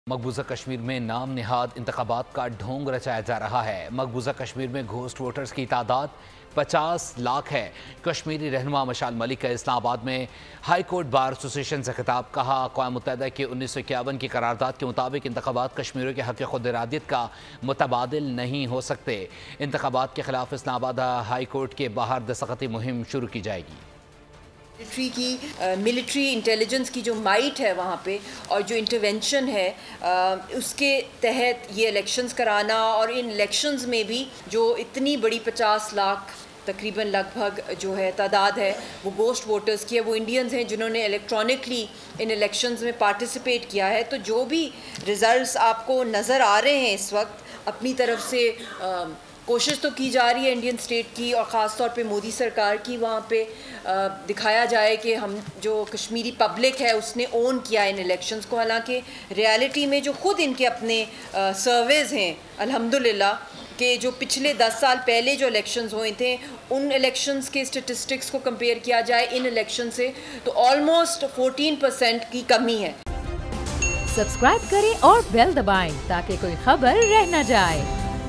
मकबूजा कश्मीर में नाम निहाद इंतखाबात का ढोंग रचाया जा रहा है। मकबूजा कश्मीर में घोस्ट वोटर्स की तादाद 50 लाख है। कश्मीरी रहनुमा मशाल मलिक का इस्लामाबाद में हाई कोर्ट बार एसोसिएशन से खिताब। कहा, अक़वाम मुत्तहिदा के 1951 की करारदाद के मुताबिक इंतखाबात कश्मीरियों के हक़ खुद इरादियत का मुतबादिल नहीं हो सकते। इंतखाबात के खिलाफ इस्लामाबाद हाई कोर्ट के बाहर दस्तखती मुहिम शुरू की जाएगी। मिलिट्री इंटेलिजेंस की जो माइट है वहाँ पे और जो इंटरवेंशन है उसके तहत ये इलेक्शंस कराना, और इन इलेक्शंस में भी जो इतनी बड़ी 50 लाख तकरीबन लगभग जो है तादाद है वो गोस्ट वोटर्स की है, वो इंडियंस हैं जिन्होंने इलेक्ट्रॉनिकली इन इलेक्शंस में पार्टिसिपेट किया है। तो जो भी रिज़ल्ट्स आपको नज़र आ रहे हैं इस वक्त, अपनी तरफ से कोशिश तो की जा रही है इंडियन स्टेट की और ख़ास तौर पे मोदी सरकार की, वहाँ पे दिखाया जाए कि हम जो कश्मीरी पब्लिक है उसने ओन किया इन इलेक्शंस को। हालांकि रियलिटी में जो खुद इनके अपने सर्वेज हैं अल्हम्दुलिल्लाह कि जो पिछले 10 साल पहले जो इलेक्शंस हुए थे उन इलेक्शंस के स्टेटिस्टिक्स को कंपेयर किया जाए इन इलेक्शन से तो ऑलमोस्ट 14% की कमी है। सब्सक्राइब करें और बेल दबाएं ताकि कोई खबर रह न जाए।